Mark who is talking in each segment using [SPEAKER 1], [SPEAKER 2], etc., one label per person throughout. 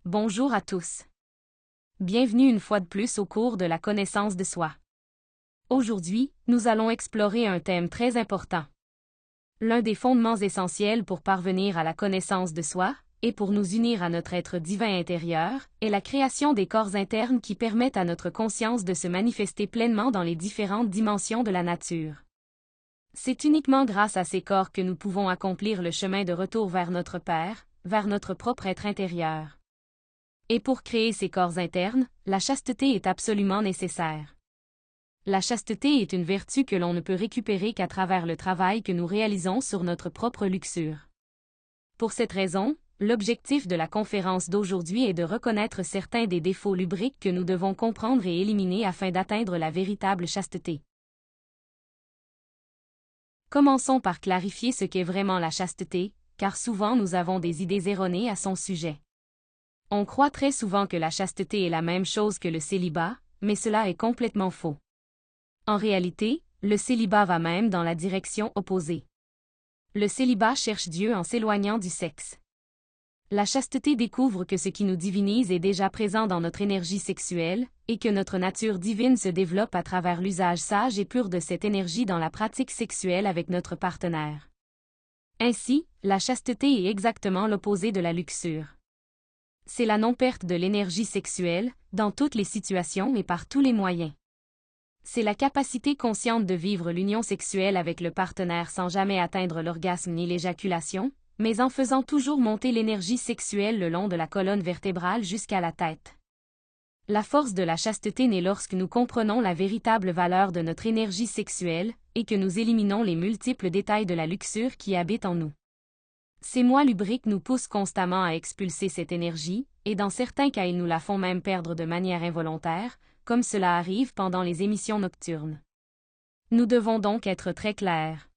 [SPEAKER 1] Bonjour à tous. Bienvenue une fois de plus au cours de la connaissance de soi. Aujourd'hui, nous allons explorer un thème très important. L'un des fondements essentiels pour parvenir à la connaissance de soi, et pour nous unir à notre être divin intérieur, est la création des corps internes qui permettent à notre conscience de se manifester pleinement dans les différentes dimensions de la nature. C'est uniquement grâce à ces corps que nous pouvons accomplir le chemin de retour vers notre Père, vers notre propre être intérieur. Et pour créer ces corps internes, la chasteté est absolument nécessaire. La chasteté est une vertu que l'on ne peut récupérer qu'à travers le travail que nous réalisons sur notre propre luxure. Pour cette raison, l'objectif de la conférence d'aujourd'hui est de reconnaître certains des défauts lubriques que nous devons comprendre et éliminer afin d'atteindre la véritable chasteté. Commençons par clarifier ce qu'est vraiment la chasteté, car souvent nous avons des idées erronées à son sujet. On croit très souvent que la chasteté est la même chose que le célibat, mais cela est complètement faux. En réalité, le célibat va même dans la direction opposée. Le célibat cherche Dieu en s'éloignant du sexe. La chasteté découvre que ce qui nous divinise est déjà présent dans notre énergie sexuelle, et que notre nature divine se développe à travers l'usage sage et pur de cette énergie dans la pratique sexuelle avec notre partenaire. Ainsi, la chasteté est exactement l'opposé de la luxure. C'est la non-perte de l'énergie sexuelle, dans toutes les situations et par tous les moyens. C'est la capacité consciente de vivre l'union sexuelle avec le partenaire sans jamais atteindre l'orgasme ni l'éjaculation, mais en faisant toujours monter l'énergie sexuelle le long de la colonne vertébrale jusqu'à la tête. La force de la chasteté naît lorsque nous comprenons la véritable valeur de notre énergie sexuelle, et que nous éliminons les multiples détails de la luxure qui habitent en nous. Ces mois lubriques nous poussent constamment à expulser cette énergie, et dans certains cas ils nous la font même perdre de manière involontaire, comme cela arrive pendant les émissions nocturnes. Nous devons donc être très clairs.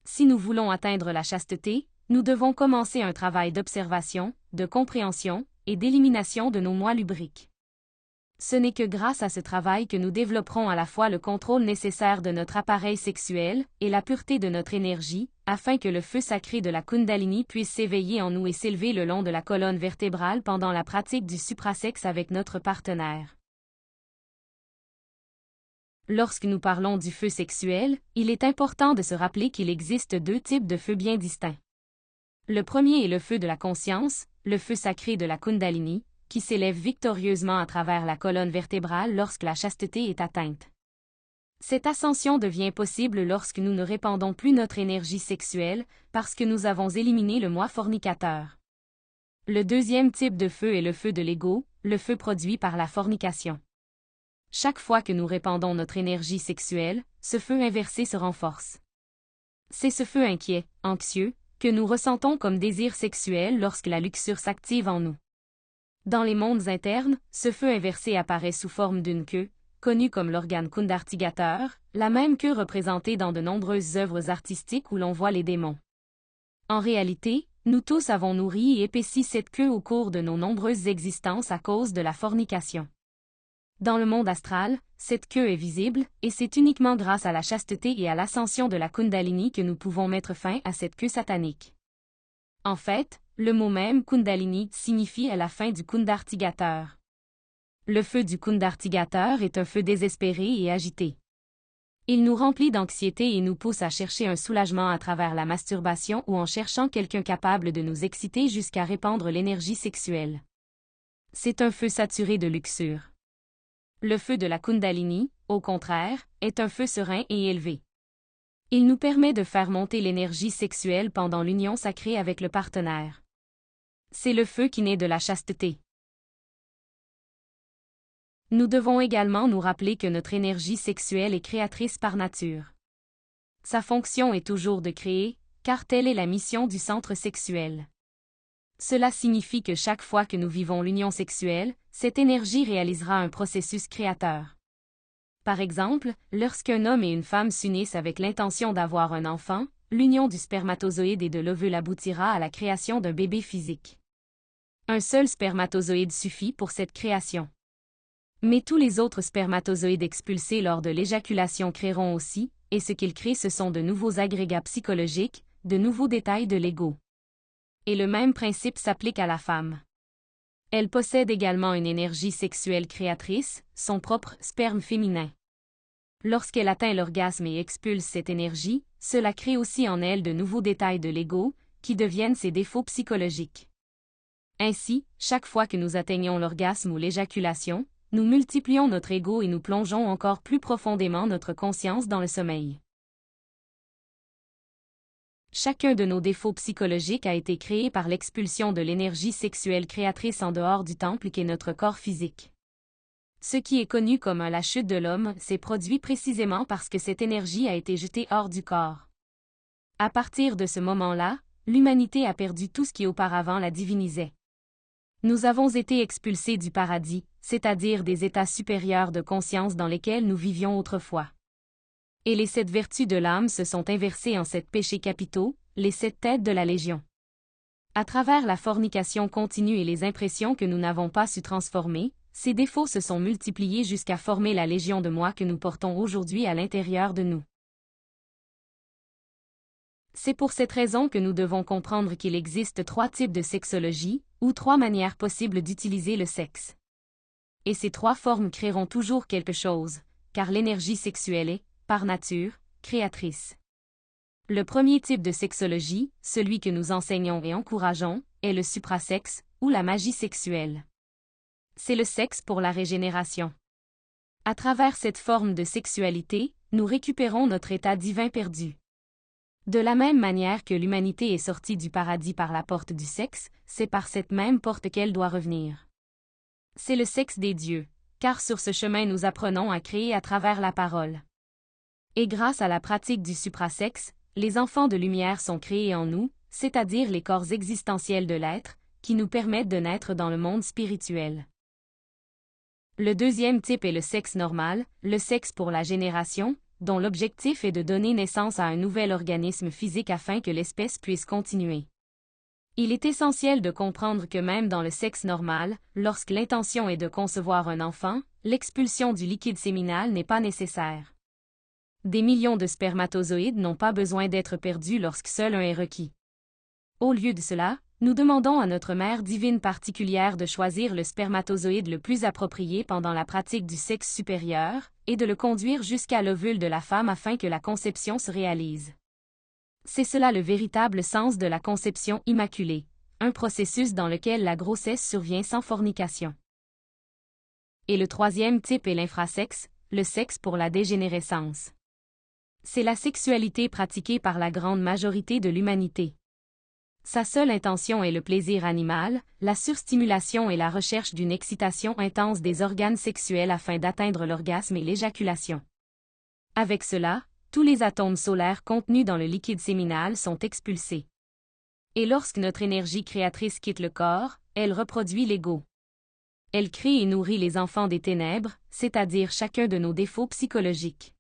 [SPEAKER 1] Si nous voulons atteindre la chasteté, nous devons commencer un travail d'observation, de compréhension et d'élimination de nos mois lubriques. Ce n'est que grâce à ce travail que nous développerons à la fois le contrôle nécessaire de notre appareil sexuel et la pureté de notre énergie, afin que le feu sacré de la Kundalini puisse s'éveiller en nous et s'élever le long de la colonne vertébrale pendant la pratique du suprasexe avec notre partenaire. Lorsque nous parlons du feu sexuel, il est important de se rappeler qu'il existe deux types de feux bien distincts. Le premier est le feu de la conscience, le feu sacré de la Kundalini, qui s'élève victorieusement à travers la colonne vertébrale lorsque la chasteté est atteinte. Cette ascension devient possible lorsque nous ne répandons plus notre énergie sexuelle, parce que nous avons éliminé le moi fornicateur. Le deuxième type de feu est le feu de l'ego, le feu produit par la fornication. Chaque fois que nous répandons notre énergie sexuelle, ce feu inversé se renforce. C'est ce feu inquiet, anxieux, que nous ressentons comme désir sexuel lorsque la luxure s'active en nous. Dans les mondes internes, ce feu inversé apparaît sous forme d'une queue, connue comme l'organe kundartigateur, la même queue représentée dans de nombreuses œuvres artistiques où l'on voit les démons. En réalité, nous tous avons nourri et épaissi cette queue au cours de nos nombreuses existences à cause de la fornication. Dans le monde astral, cette queue est visible, et c'est uniquement grâce à la chasteté et à l'ascension de la Kundalini que nous pouvons mettre fin à cette queue satanique. En fait, le mot même Kundalini signifie à la fin du kundartigateur. Le feu du kundartigateur est un feu désespéré et agité. Il nous remplit d'anxiété et nous pousse à chercher un soulagement à travers la masturbation ou en cherchant quelqu'un capable de nous exciter jusqu'à répandre l'énergie sexuelle. C'est un feu saturé de luxure. Le feu de la Kundalini, au contraire, est un feu serein et élevé. Il nous permet de faire monter l'énergie sexuelle pendant l'union sacrée avec le partenaire. C'est le feu qui naît de la chasteté. Nous devons également nous rappeler que notre énergie sexuelle est créatrice par nature. Sa fonction est toujours de créer, car telle est la mission du centre sexuel. Cela signifie que chaque fois que nous vivons l'union sexuelle, cette énergie réalisera un processus créateur. Par exemple, lorsqu'un homme et une femme s'unissent avec l'intention d'avoir un enfant, l'union du spermatozoïde et de l'ovule aboutira à la création d'un bébé physique. Un seul spermatozoïde suffit pour cette création. Mais tous les autres spermatozoïdes expulsés lors de l'éjaculation créeront aussi, et ce qu'ils créent ce sont de nouveaux agrégats psychologiques, de nouveaux détails de l'ego. Et le même principe s'applique à la femme. Elle possède également une énergie sexuelle créatrice, son propre sperme féminin. Lorsqu'elle atteint l'orgasme et expulse cette énergie, cela crée aussi en elle de nouveaux détails de l'ego, qui deviennent ses défauts psychologiques. Ainsi, chaque fois que nous atteignons l'orgasme ou l'éjaculation, nous multiplions notre ego et nous plongeons encore plus profondément notre conscience dans le sommeil. Chacun de nos défauts psychologiques a été créé par l'expulsion de l'énergie sexuelle créatrice en dehors du temple qu'est notre corps physique. Ce qui est connu comme la chute de l'homme s'est produit précisément parce que cette énergie a été jetée hors du corps. À partir de ce moment-là, l'humanité a perdu tout ce qui auparavant la divinisait. Nous avons été expulsés du paradis, c'est-à-dire des états supérieurs de conscience dans lesquels nous vivions autrefois. Et les 7 vertus de l'âme se sont inversées en 7 péchés capitaux, les 7 têtes de la Légion. À travers la fornication continue et les impressions que nous n'avons pas su transformer, ces défauts se sont multipliés jusqu'à former la Légion de moi que nous portons aujourd'hui à l'intérieur de nous. C'est pour cette raison que nous devons comprendre qu'il existe 3 types de sexologie, ou 3 manières possibles d'utiliser le sexe. Et ces 3 formes créeront toujours quelque chose, car l'énergie sexuelle est, par nature, créatrice. Le premier type de sexologie, celui que nous enseignons et encourageons, est le suprasexe, ou la magie sexuelle. C'est le sexe pour la régénération. À travers cette forme de sexualité, nous récupérons notre état divin perdu. De la même manière que l'humanité est sortie du paradis par la porte du sexe, c'est par cette même porte qu'elle doit revenir. C'est le sexe des dieux, car sur ce chemin nous apprenons à créer à travers la parole. Et grâce à la pratique du suprasexe, les enfants de lumière sont créés en nous, c'est-à-dire les corps existentiels de l'être, qui nous permettent de naître dans le monde spirituel. Le deuxième type est le sexe normal, le sexe pour la génération, dont l'objectif est de donner naissance à un nouvel organisme physique afin que l'espèce puisse continuer. Il est essentiel de comprendre que même dans le sexe normal, lorsque l'intention est de concevoir un enfant, l'expulsion du liquide séminal n'est pas nécessaire. Des millions de spermatozoïdes n'ont pas besoin d'être perdus lorsque seul un est requis. Au lieu de cela, nous demandons à notre mère divine particulière de choisir le spermatozoïde le plus approprié pendant la pratique du sexe supérieur, et de le conduire jusqu'à l'ovule de la femme afin que la conception se réalise. C'est cela le véritable sens de la conception immaculée, un processus dans lequel la grossesse survient sans fornication. Et le troisième type est l'infrasexe, le sexe pour la dégénérescence. C'est la sexualité pratiquée par la grande majorité de l'humanité. Sa seule intention est le plaisir animal, la surstimulation et la recherche d'une excitation intense des organes sexuels afin d'atteindre l'orgasme et l'éjaculation. Avec cela, tous les atomes solaires contenus dans le liquide séminal sont expulsés. Et lorsque notre énergie créatrice quitte le corps, elle reproduit l'ego. Elle crée et nourrit les enfants des ténèbres, c'est-à-dire chacun de nos défauts psychologiques.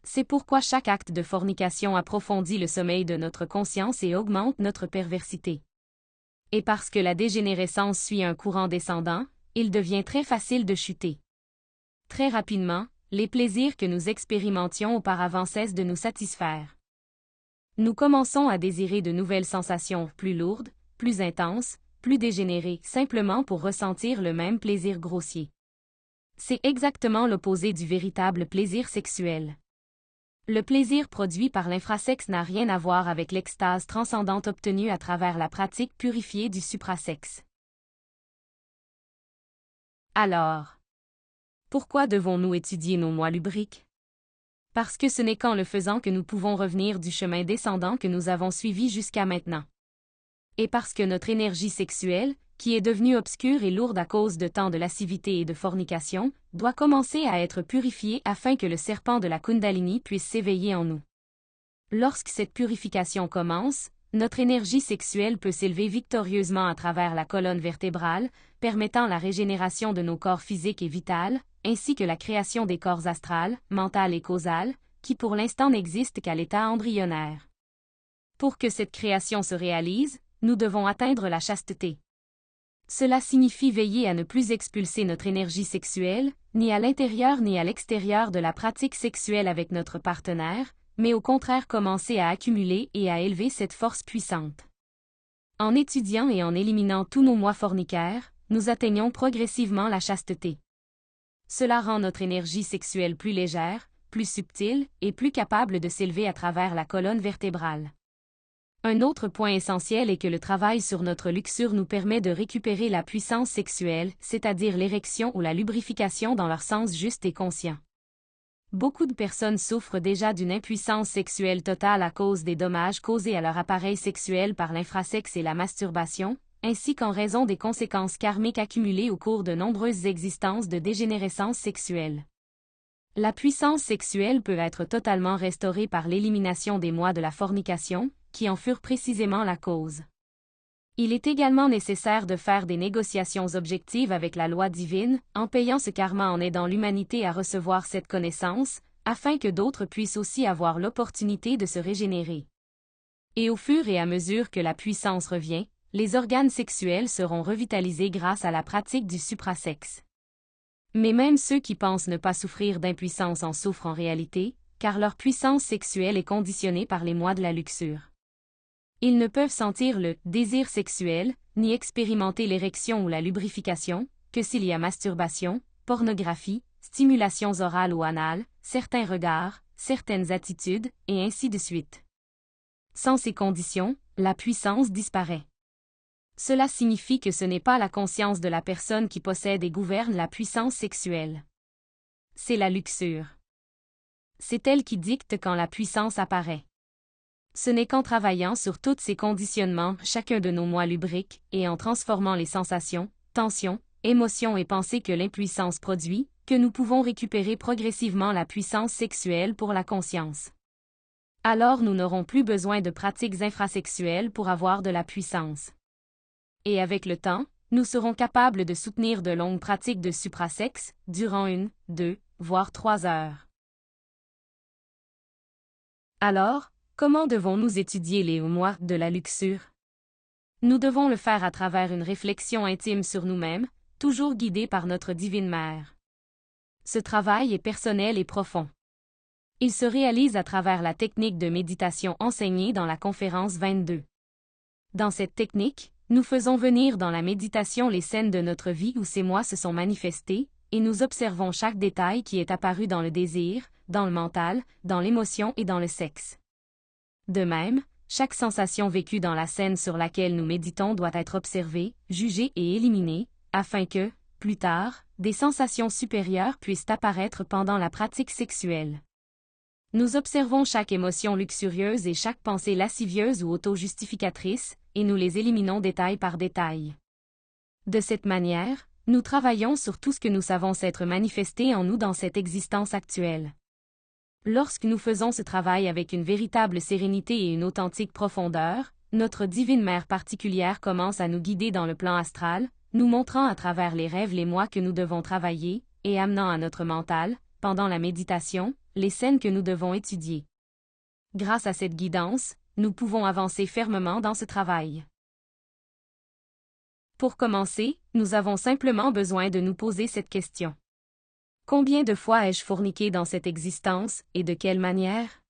[SPEAKER 1] C'est pourquoi chaque acte de fornication approfondit le sommeil de notre conscience et augmente notre perversité. Et parce que la dégénérescence suit un courant descendant, il devient très facile de chuter. Très rapidement, les plaisirs que nous expérimentions auparavant cessent de nous satisfaire. Nous commençons à désirer de nouvelles sensations plus lourdes, plus intenses, plus dégénérées, simplement pour ressentir le même plaisir grossier. C'est exactement l'opposé du véritable plaisir sexuel. Le plaisir produit par l'infrasexe n'a rien à voir avec l'extase transcendante obtenue à travers la pratique purifiée du suprasexe. Alors, pourquoi devons-nous étudier nos moi lubriques? Parce que ce n'est qu'en le faisant que nous pouvons revenir du chemin descendant que nous avons suivi jusqu'à maintenant. Et parce que notre énergie sexuelle, qui est devenue obscure et lourde à cause de tant de lascivité et de fornication, doit commencer à être purifiée afin que le serpent de la Kundalini puisse s'éveiller en nous. Lorsque cette purification commence, notre énergie sexuelle peut s'élever victorieusement à travers la colonne vertébrale, permettant la régénération de nos corps physiques et vitales, ainsi que la création des corps astrales, mentales et causales, qui pour l'instant n'existent qu'à l'état embryonnaire. Pour que cette création se réalise, nous devons atteindre la chasteté. Cela signifie veiller à ne plus expulser notre énergie sexuelle, ni à l'intérieur ni à l'extérieur de la pratique sexuelle avec notre partenaire, mais au contraire commencer à accumuler et à élever cette force puissante. En étudiant et en éliminant tous nos moi fornicaires, nous atteignons progressivement la chasteté. Cela rend notre énergie sexuelle plus légère, plus subtile et plus capable de s'élever à travers la colonne vertébrale. Un autre point essentiel est que le travail sur notre luxure nous permet de récupérer la puissance sexuelle, c'est-à-dire l'érection ou la lubrification dans leur sens juste et conscient. Beaucoup de personnes souffrent déjà d'une impuissance sexuelle totale à cause des dommages causés à leur appareil sexuel par l'infrasexe et la masturbation, ainsi qu'en raison des conséquences karmiques accumulées au cours de nombreuses existences de dégénérescence sexuelle. La puissance sexuelle peut être totalement restaurée par l'élimination des mois de la fornication, qui en furent précisément la cause. Il est également nécessaire de faire des négociations objectives avec la loi divine, en payant ce karma en aidant l'humanité à recevoir cette connaissance, afin que d'autres puissent aussi avoir l'opportunité de se régénérer. Et au fur et à mesure que la puissance revient, les organes sexuels seront revitalisés grâce à la pratique du suprasexe. Mais même ceux qui pensent ne pas souffrir d'impuissance en souffrent en réalité, car leur puissance sexuelle est conditionnée par les mois de la luxure. Ils ne peuvent sentir le désir sexuel, ni expérimenter l'érection ou la lubrification, que s'il y a masturbation, pornographie, stimulations orales ou anales, certains regards, certaines attitudes, et ainsi de suite. Sans ces conditions, la puissance disparaît. Cela signifie que ce n'est pas la conscience de la personne qui possède et gouverne la puissance sexuelle. C'est la luxure. C'est elle qui dicte quand la puissance apparaît. Ce n'est qu'en travaillant sur tous ces conditionnements, chacun de nos mois lubriques, et en transformant les sensations, tensions, émotions et pensées que l'impuissance produit, que nous pouvons récupérer progressivement la puissance sexuelle pour la conscience. Alors nous n'aurons plus besoin de pratiques infrasexuelles pour avoir de la puissance. Et avec le temps, nous serons capables de soutenir de longues pratiques de suprasexe, durant 1, 2, voire 3 heures. Alors, comment devons-nous étudier les mois de la luxure? Nous devons le faire à travers une réflexion intime sur nous-mêmes, toujours guidés par notre divine mère. Ce travail est personnel et profond. Il se réalise à travers la technique de méditation enseignée dans la conférence 22. Dans cette technique, nous faisons venir dans la méditation les scènes de notre vie où ces mois se sont manifestés, et nous observons chaque détail qui est apparu dans le désir, dans le mental, dans l'émotion et dans le sexe. De même, chaque sensation vécue dans la scène sur laquelle nous méditons doit être observée, jugée et éliminée, afin que, plus tard, des sensations supérieures puissent apparaître pendant la pratique sexuelle. Nous observons chaque émotion luxurieuse et chaque pensée lascivieuse ou auto-justificatrice, et nous les éliminons détail par détail. De cette manière, nous travaillons sur tout ce que nous savons s'être manifesté en nous dans cette existence actuelle. Lorsque nous faisons ce travail avec une véritable sérénité et une authentique profondeur, notre divine mère particulière commence à nous guider dans le plan astral, nous montrant à travers les rêves les mois que nous devons travailler, et amenant à notre mental, pendant la méditation, les scènes que nous devons étudier. Grâce à cette guidance, nous pouvons avancer fermement dans ce travail. Pour commencer, nous avons simplement besoin de nous poser cette question. Combien de fois ai-je forniqué dans cette existence, et de quelle manière?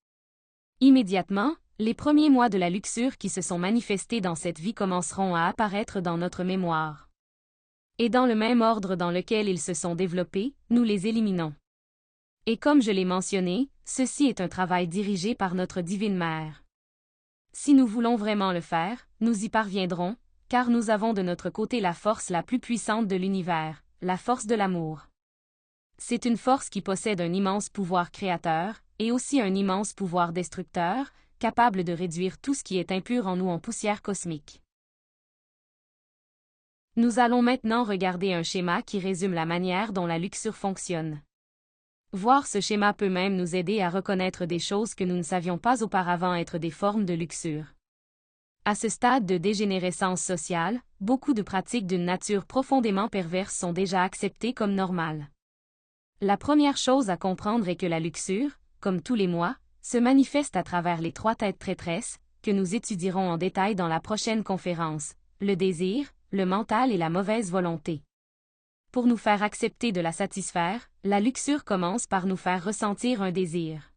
[SPEAKER 1] Immédiatement, les premiers mois de la luxure qui se sont manifestés dans cette vie commenceront à apparaître dans notre mémoire. Et dans le même ordre dans lequel ils se sont développés, nous les éliminons. Et comme je l'ai mentionné, ceci est un travail dirigé par notre divine mère. Si nous voulons vraiment le faire, nous y parviendrons, car nous avons de notre côté la force la plus puissante de l'univers, la force de l'amour. C'est une force qui possède un immense pouvoir créateur, et aussi un immense pouvoir destructeur, capable de réduire tout ce qui est impur en nous en poussière cosmique. Nous allons maintenant regarder un schéma qui résume la manière dont la luxure fonctionne. Voir ce schéma peut même nous aider à reconnaître des choses que nous ne savions pas auparavant être des formes de luxure. À ce stade de dégénérescence sociale, beaucoup de pratiques d'une nature profondément perverse sont déjà acceptées comme normales. La première chose à comprendre est que la luxure, comme tous les mois, se manifeste à travers les 3 têtes traîtresses, que nous étudierons en détail dans la prochaine conférence, le désir, le mental et la mauvaise volonté. Pour nous faire accepter de la satisfaire, la luxure commence par nous faire ressentir un désir.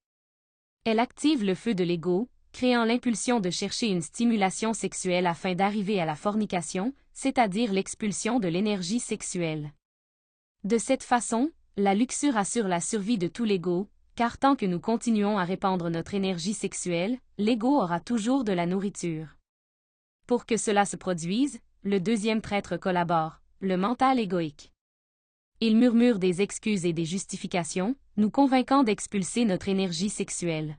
[SPEAKER 1] Elle active le feu de l'ego, créant l'impulsion de chercher une stimulation sexuelle afin d'arriver à la fornication, c'est-à-dire l'expulsion de l'énergie sexuelle. De cette façon, la luxure assure la survie de tout l'ego, car tant que nous continuons à répandre notre énergie sexuelle, l'ego aura toujours de la nourriture. Pour que cela se produise, le deuxième traître collabore, le mental égoïque. Il murmure des excuses et des justifications, nous convainquant d'expulser notre énergie sexuelle.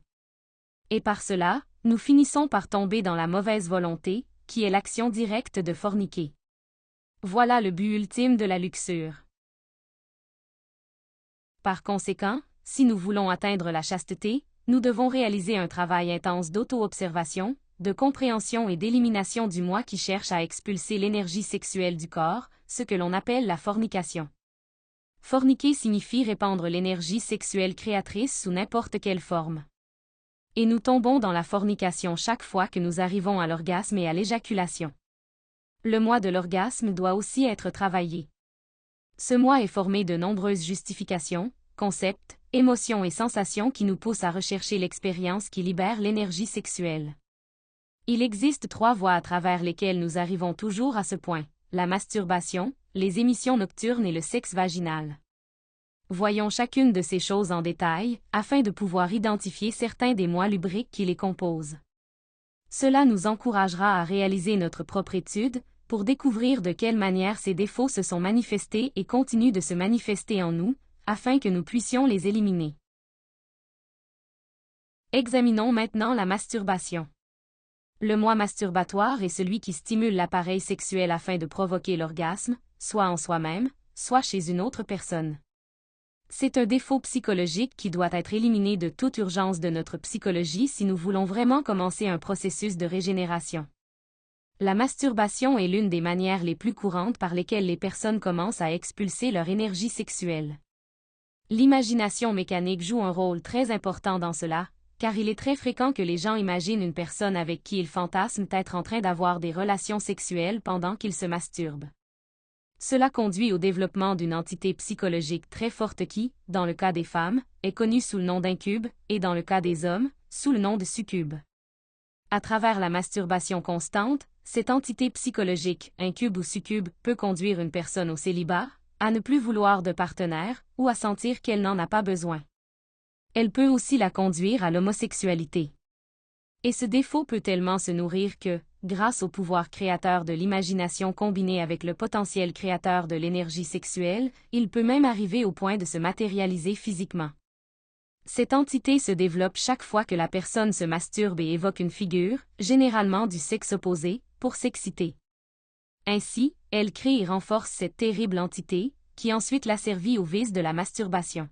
[SPEAKER 1] Et par cela, nous finissons par tomber dans la mauvaise volonté, qui est l'action directe de forniquer. Voilà le but ultime de la luxure. Par conséquent, si nous voulons atteindre la chasteté, nous devons réaliser un travail intense d'auto-observation, de compréhension et d'élimination du moi qui cherche à expulser l'énergie sexuelle du corps, ce que l'on appelle la fornication. Forniquer signifie répandre l'énergie sexuelle créatrice sous n'importe quelle forme. Et nous tombons dans la fornication chaque fois que nous arrivons à l'orgasme et à l'éjaculation. Le moi de l'orgasme doit aussi être travaillé. Ce moi est formé de nombreuses justifications, concepts, émotions et sensations qui nous poussent à rechercher l'expérience qui libère l'énergie sexuelle. Il existe 3 voies à travers lesquelles nous arrivons toujours à ce point: la masturbation, les émissions nocturnes et le sexe vaginal. Voyons chacune de ces choses en détail, afin de pouvoir identifier certains des moi lubriques qui les composent. Cela nous encouragera à réaliser notre propre étude, pour découvrir de quelle manière ces défauts se sont manifestés et continuent de se manifester en nous, afin que nous puissions les éliminer. Examinons maintenant la masturbation. Le moi masturbatoire est celui qui stimule l'appareil sexuel afin de provoquer l'orgasme, soit en soi-même, soit chez une autre personne. C'est un défaut psychologique qui doit être éliminé de toute urgence de notre psychologie si nous voulons vraiment commencer un processus de régénération. La masturbation est l'une des manières les plus courantes par lesquelles les personnes commencent à expulser leur énergie sexuelle. L'imagination mécanique joue un rôle très important dans cela, car il est très fréquent que les gens imaginent une personne avec qui ils fantasment être en train d'avoir des relations sexuelles pendant qu'ils se masturbent. Cela conduit au développement d'une entité psychologique très forte qui, dans le cas des femmes, est connue sous le nom d'incube, et dans le cas des hommes, sous le nom de succube. À travers la masturbation constante, cette entité psychologique, incube ou succube, peut conduire une personne au célibat, à ne plus vouloir de partenaire, ou à sentir qu'elle n'en a pas besoin. Elle peut aussi la conduire à l'homosexualité. Et ce défaut peut tellement se nourrir que, grâce au pouvoir créateur de l'imagination combiné avec le potentiel créateur de l'énergie sexuelle, il peut même arriver au point de se matérialiser physiquement. Cette entité se développe chaque fois que la personne se masturbe et évoque une figure, généralement du sexe opposé, pour s'exciter. Ainsi, elle crée et renforce cette terrible entité, qui ensuite l'asservit au vice de la masturbation.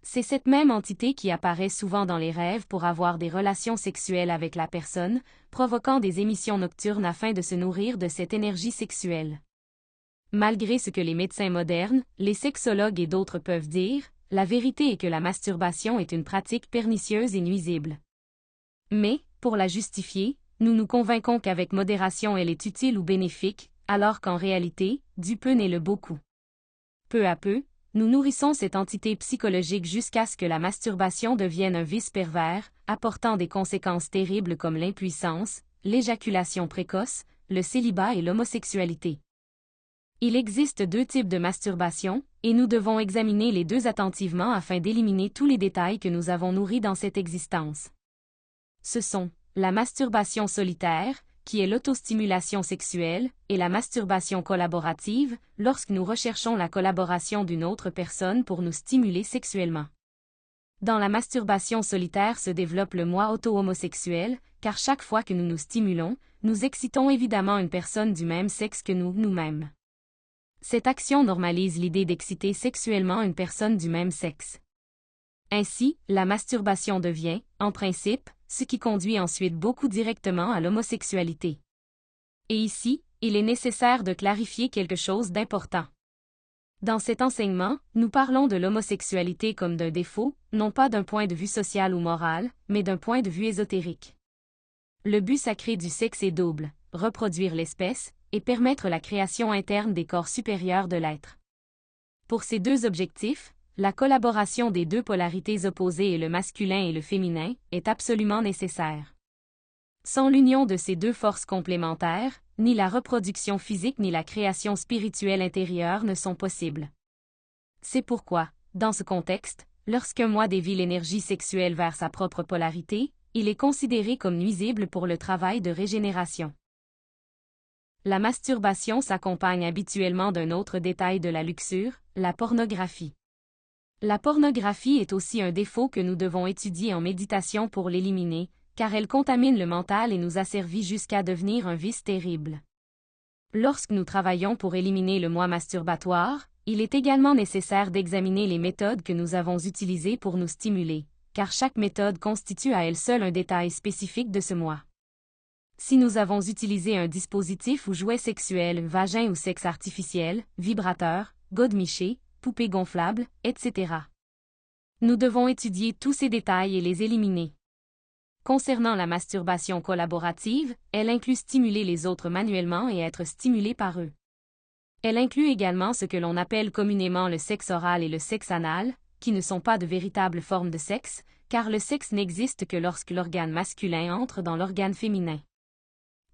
[SPEAKER 1] C'est cette même entité qui apparaît souvent dans les rêves pour avoir des relations sexuelles avec la personne, provoquant des émissions nocturnes afin de se nourrir de cette énergie sexuelle. Malgré ce que les médecins modernes, les sexologues et d'autres peuvent dire, la vérité est que la masturbation est une pratique pernicieuse et nuisible. Mais, pour la justifier, nous nous convainquons qu'avec modération elle est utile ou bénéfique, alors qu'en réalité, du peu n'est le beaucoup. Peu à peu, nous nourrissons cette entité psychologique jusqu'à ce que la masturbation devienne un vice pervers, apportant des conséquences terribles comme l'impuissance, l'éjaculation précoce, le célibat et l'homosexualité. Il existe 2 types de masturbation, et nous devons examiner les 2 attentivement afin d'éliminer tous les détails que nous avons nourris dans cette existence. Ce sont la masturbation solitaire, qui est l'autostimulation sexuelle, et la masturbation collaborative, lorsque nous recherchons la collaboration d'une autre personne pour nous stimuler sexuellement. Dans la masturbation solitaire se développe le moi auto-homosexuel, car chaque fois que nous nous stimulons, nous excitons évidemment une personne du même sexe que nous-mêmes. Cette action normalise l'idée d'exciter sexuellement une personne du même sexe. Ainsi, la masturbation devient, en principe, ce qui conduit ensuite beaucoup directement à l'homosexualité. Et ici, il est nécessaire de clarifier quelque chose d'important. Dans cet enseignement, nous parlons de l'homosexualité comme d'un défaut, non pas d'un point de vue social ou moral, mais d'un point de vue ésotérique. Le but sacré du sexe est double, reproduire l'espèce, et permettre la création interne des corps supérieurs de l'être. Pour ces 2 objectifs, la collaboration des 2 polarités opposées et le masculin et le féminin est absolument nécessaire. Sans l'union de ces deux forces complémentaires, ni la reproduction physique ni la création spirituelle intérieure ne sont possibles. C'est pourquoi, dans ce contexte, lorsqu'un moi dévie l'énergie sexuelle vers sa propre polarité, il est considéré comme nuisible pour le travail de régénération. La masturbation s'accompagne habituellement d'un autre détail de la luxure, la pornographie. La pornographie est aussi un défaut que nous devons étudier en méditation pour l'éliminer, car elle contamine le mental et nous asservit jusqu'à devenir un vice terrible. Lorsque nous travaillons pour éliminer le moi masturbatoire, il est également nécessaire d'examiner les méthodes que nous avons utilisées pour nous stimuler, car chaque méthode constitue à elle seule un détail spécifique de ce moi. Si nous avons utilisé un dispositif ou jouet sexuel, vagin ou sexe artificiel, vibrateur, godemiché, poupée gonflable, etc. Nous devons étudier tous ces détails et les éliminer. Concernant la masturbation collaborative, elle inclut stimuler les autres manuellement et être stimulé par eux. Elle inclut également ce que l'on appelle communément le sexe oral et le sexe anal, qui ne sont pas de véritables formes de sexe, car le sexe n'existe que lorsque l'organe masculin entre dans l'organe féminin.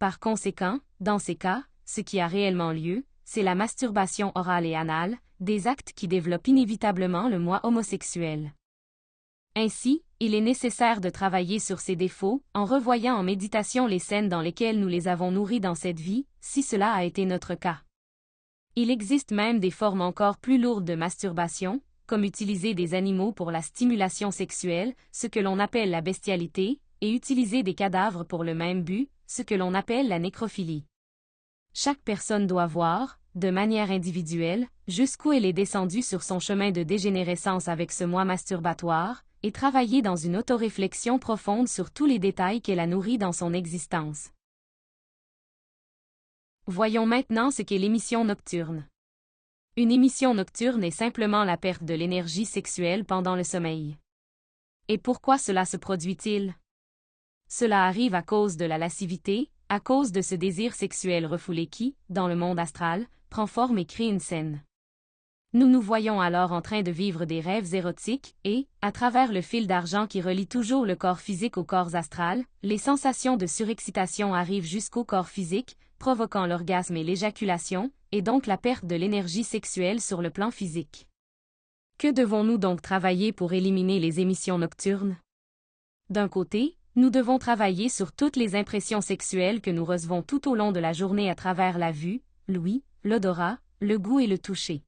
[SPEAKER 1] Par conséquent, dans ces cas, ce qui a réellement lieu, c'est la masturbation orale et anale, des actes qui développent inévitablement le moi homosexuel. Ainsi, il est nécessaire de travailler sur ces défauts, en revoyant en méditation les scènes dans lesquelles nous les avons nourris dans cette vie, si cela a été notre cas. Il existe même des formes encore plus lourdes de masturbation, comme utiliser des animaux pour la stimulation sexuelle, ce que l'on appelle la bestialité, et utiliser des cadavres pour le même but, ce que l'on appelle la nécrophilie. Chaque personne doit voir, de manière individuelle, jusqu'où elle est descendue sur son chemin de dégénérescence avec ce moi masturbatoire, et travailler dans une autoréflexion profonde sur tous les détails qu'elle a nourris dans son existence. Voyons maintenant ce qu'est l'émission nocturne. Une émission nocturne est simplement la perte de l'énergie sexuelle pendant le sommeil. Et pourquoi cela se produit-il? Cela arrive à cause de la lascivité, à cause de ce désir sexuel refoulé qui, dans le monde astral, prend forme et crée une scène. Nous nous voyons alors en train de vivre des rêves érotiques et, à travers le fil d'argent qui relie toujours le corps physique au corps astral, les sensations de surexcitation arrivent jusqu'au corps physique, provoquant l'orgasme et l'éjaculation, et donc la perte de l'énergie sexuelle sur le plan physique. Que devons-nous donc travailler pour éliminer les émissions nocturnes? D'un côté, nous devons travailler sur toutes les impressions sexuelles que nous recevons tout au long de la journée à travers la vue, l'ouïe, l'odorat, le goût et le toucher.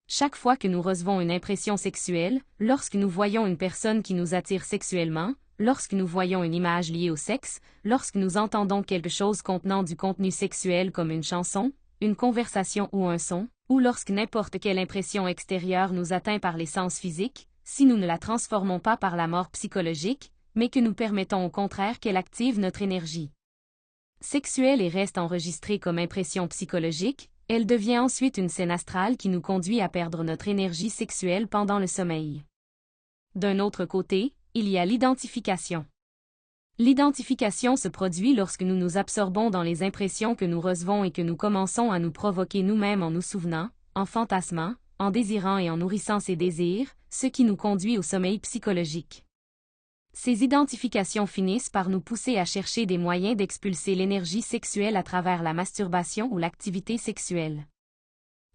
[SPEAKER 1] Chaque fois que nous recevons une impression sexuelle, lorsque nous voyons une personne qui nous attire sexuellement, lorsque nous voyons une image liée au sexe, lorsque nous entendons quelque chose contenant du contenu sexuel comme une chanson, une conversation ou un son, ou lorsque n'importe quelle impression extérieure nous atteint par les sens physiques, si nous ne la transformons pas par la mort psychologique, mais que nous permettons au contraire qu'elle active notre énergie sexuelle et reste enregistrée comme impression psychologique, elle devient ensuite une scène astrale qui nous conduit à perdre notre énergie sexuelle pendant le sommeil. D'un autre côté, il y a l'identification. L'identification se produit lorsque nous nous absorbons dans les impressions que nous recevons et que nous commençons à nous provoquer nous-mêmes en nous souvenant, en fantasmant, en désirant et en nourrissant ces désirs, ce qui nous conduit au sommeil psychologique. Ces identifications finissent par nous pousser à chercher des moyens d'expulser l'énergie sexuelle à travers la masturbation ou l'activité sexuelle.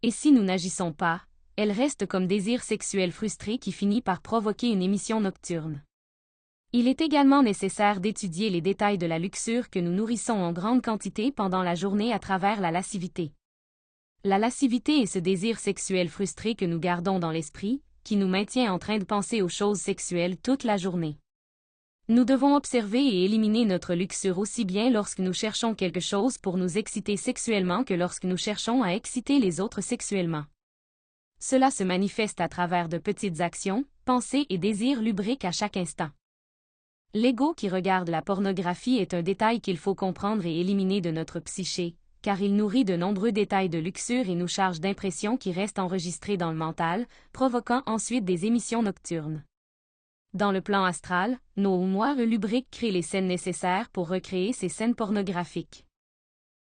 [SPEAKER 1] Et si nous n'agissons pas, elle reste comme désir sexuel frustré qui finit par provoquer une émission nocturne. Il est également nécessaire d'étudier les détails de la luxure que nous nourrissons en grande quantité pendant la journée à travers la lascivité. La lascivité est ce désir sexuel frustré que nous gardons dans l'esprit, qui nous maintient en train de penser aux choses sexuelles toute la journée. Nous devons observer et éliminer notre luxure aussi bien lorsque nous cherchons quelque chose pour nous exciter sexuellement que lorsque nous cherchons à exciter les autres sexuellement. Cela se manifeste à travers de petites actions, pensées et désirs lubriques à chaque instant. L'ego qui regarde la pornographie est un détail qu'il faut comprendre et éliminer de notre psyché, car il nourrit de nombreux détails de luxure et nous charge d'impressions qui restent enregistrées dans le mental, provoquant ensuite des émissions nocturnes. Dans le plan astral, nos moi lubriques créent les scènes nécessaires pour recréer ces scènes pornographiques.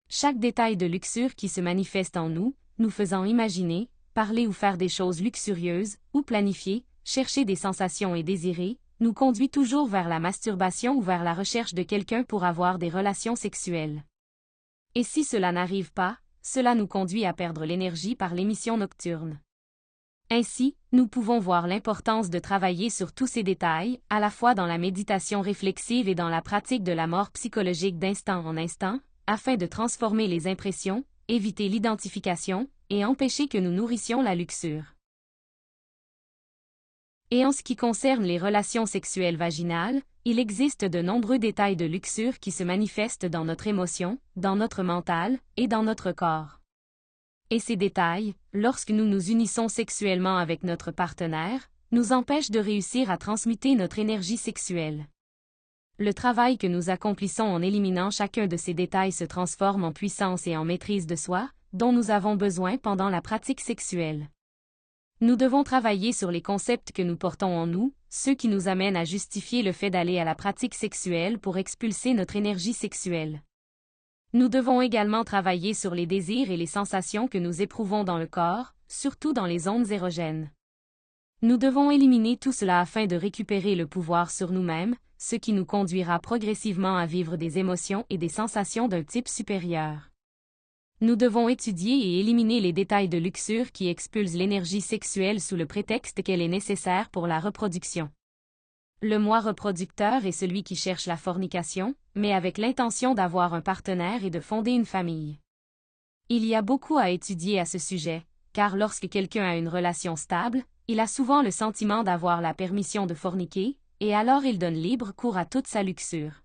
[SPEAKER 1] Chaque détail de luxure qui se manifeste en nous, nous faisant imaginer, parler ou faire des choses luxurieuses, ou planifier, chercher des sensations et désirer, nous conduit toujours vers la masturbation ou vers la recherche de quelqu'un pour avoir des relations sexuelles. Et si cela n'arrive pas, cela nous conduit à perdre l'énergie par l'émission nocturne. Ainsi, nous pouvons voir l'importance de travailler sur tous ces détails, à la fois dans la méditation réflexive et dans la pratique de la mort psychologique d'instant en instant, afin de transformer les impressions, éviter l'identification, et empêcher que nous nourrissions la luxure. Et en ce qui concerne les relations sexuelles vaginales, il existe de nombreux détails de luxure qui se manifestent dans notre émotion, dans notre mental, et dans notre corps. Et ces détails, lorsque nous nous unissons sexuellement avec notre partenaire, nous empêchent de réussir à transmuter notre énergie sexuelle. Le travail que nous accomplissons en éliminant chacun de ces détails se transforme en puissance et en maîtrise de soi, dont nous avons besoin pendant la pratique sexuelle. Nous devons travailler sur les concepts que nous portons en nous, ceux qui nous amènent à justifier le fait d'aller à la pratique sexuelle pour expulser notre énergie sexuelle. Nous devons également travailler sur les désirs et les sensations que nous éprouvons dans le corps, surtout dans les ondes érogènes. Nous devons éliminer tout cela afin de récupérer le pouvoir sur nous-mêmes, ce qui nous conduira progressivement à vivre des émotions et des sensations d'un type supérieur. Nous devons étudier et éliminer les détails de luxure qui expulsent l'énergie sexuelle sous le prétexte qu'elle est nécessaire pour la reproduction. Le moi reproducteur est celui qui cherche la fornication, mais avec l'intention d'avoir un partenaire et de fonder une famille. Il y a beaucoup à étudier à ce sujet, car lorsque quelqu'un a une relation stable, il a souvent le sentiment d'avoir la permission de forniquer, et alors il donne libre cours à toute sa luxure.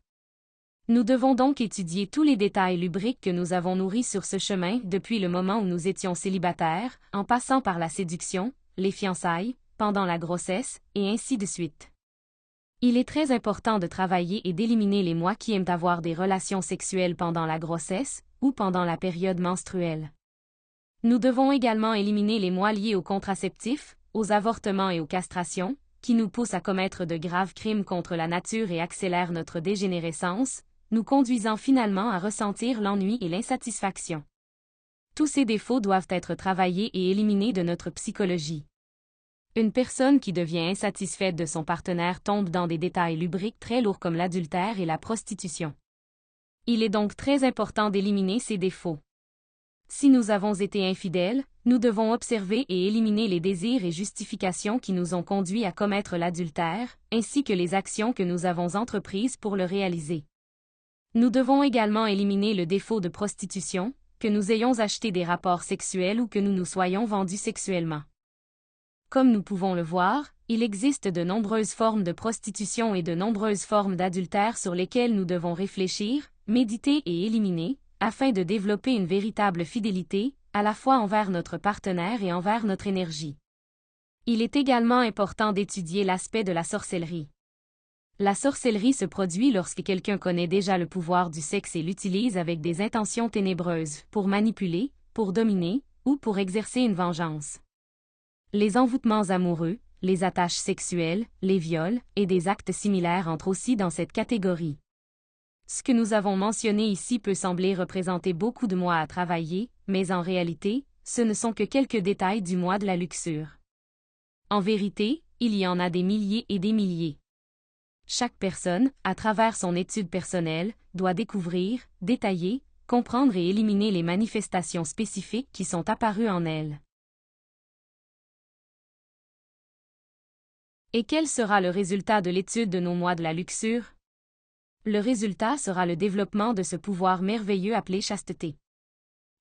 [SPEAKER 1] Nous devons donc étudier tous les détails lubriques que nous avons nourris sur ce chemin depuis le moment où nous étions célibataires, en passant par la séduction, les fiançailles, pendant la grossesse, et ainsi de suite. Il est très important de travailler et d'éliminer les moi qui aiment avoir des relations sexuelles pendant la grossesse ou pendant la période menstruelle. Nous devons également éliminer les moi liés aux contraceptifs, aux avortements et aux castrations, qui nous poussent à commettre de graves crimes contre la nature et accélèrent notre dégénérescence, nous conduisant finalement à ressentir l'ennui et l'insatisfaction. Tous ces défauts doivent être travaillés et éliminés de notre psychologie. Une personne qui devient insatisfaite de son partenaire tombe dans des détails lubriques très lourds comme l'adultère et la prostitution. Il est donc très important d'éliminer ces défauts. Si nous avons été infidèles, nous devons observer et éliminer les désirs et justifications qui nous ont conduits à commettre l'adultère, ainsi que les actions que nous avons entreprises pour le réaliser. Nous devons également éliminer le défaut de prostitution, que nous ayons acheté des rapports sexuels ou que nous nous soyons vendus sexuellement. Comme nous pouvons le voir, il existe de nombreuses formes de prostitution et de nombreuses formes d'adultère sur lesquelles nous devons réfléchir, méditer et éliminer, afin de développer une véritable fidélité, à la fois envers notre partenaire et envers notre énergie. Il est également important d'étudier l'aspect de la sorcellerie. La sorcellerie se produit lorsque quelqu'un connaît déjà le pouvoir du sexe et l'utilise avec des intentions ténébreuses, pour manipuler, pour dominer, ou pour exercer une vengeance. Les envoûtements amoureux, les attaches sexuelles, les viols, et des actes similaires entrent aussi dans cette catégorie. Ce que nous avons mentionné ici peut sembler représenter beaucoup de moi à travailler, mais en réalité, ce ne sont que quelques détails du moi de la luxure. En vérité, il y en a des milliers et des milliers. Chaque personne, à travers son étude personnelle, doit découvrir, détailler, comprendre et éliminer les manifestations spécifiques qui sont apparues en elle. Et quel sera le résultat de l'étude de nos moi de la luxure? Le résultat sera le développement de ce pouvoir merveilleux appelé chasteté.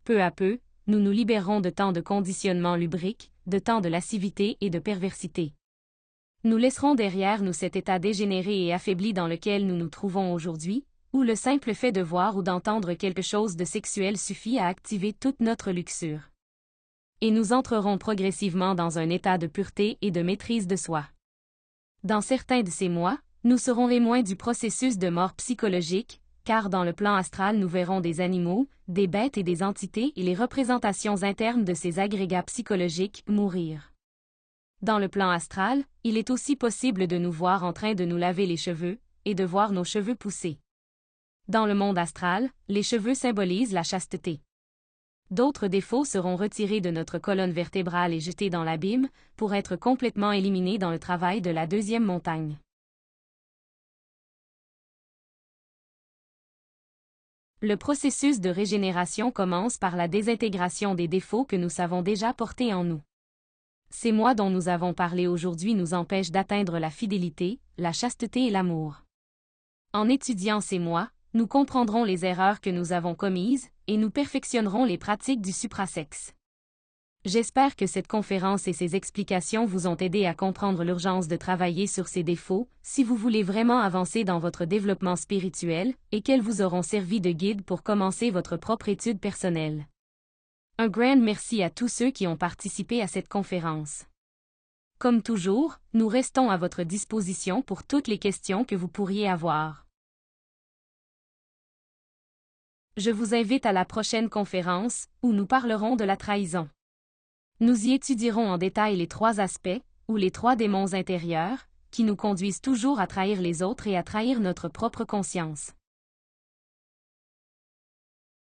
[SPEAKER 1] Peu à peu, nous nous libérerons de tant de conditionnements lubriques, de tant de lascivité et de perversité. Nous laisserons derrière nous cet état dégénéré et affaibli dans lequel nous nous trouvons aujourd'hui, où le simple fait de voir ou d'entendre quelque chose de sexuel suffit à activer toute notre luxure. Et nous entrerons progressivement dans un état de pureté et de maîtrise de soi. Dans certains de ces mois, nous serons témoins du processus de mort psychologique, car dans le plan astral nous verrons des animaux, des bêtes et des entités et les représentations internes de ces agrégats psychologiques mourir. Dans le plan astral, il est aussi possible de nous voir en train de nous laver les cheveux, et de voir nos cheveux pousser. Dans le monde astral, les cheveux symbolisent la chasteté. D'autres défauts seront retirés de notre colonne vertébrale et jetés dans l'abîme, pour être complètement éliminés dans le travail de la deuxième montagne. Le processus de régénération commence par la désintégration des défauts que nous savons déjà porter en nous. Ces moi dont nous avons parlé aujourd'hui nous empêchent d'atteindre la fidélité, la chasteté et l'amour. En étudiant ces moi, nous comprendrons les erreurs que nous avons commises, et nous perfectionnerons les pratiques du suprasexe. J'espère que cette conférence et ses explications vous ont aidé à comprendre l'urgence de travailler sur ces défauts, si vous voulez vraiment avancer dans votre développement spirituel, et qu'elles vous auront servi de guide pour commencer votre propre étude personnelle. Un grand merci à tous ceux qui ont participé à cette conférence. Comme toujours, nous restons à votre disposition pour toutes les questions que vous pourriez avoir. Je vous invite à la prochaine conférence, où nous parlerons de la trahison. Nous y étudierons en détail les 3 aspects, ou les 3 démons intérieurs, qui nous conduisent toujours à trahir les autres et à trahir notre propre conscience.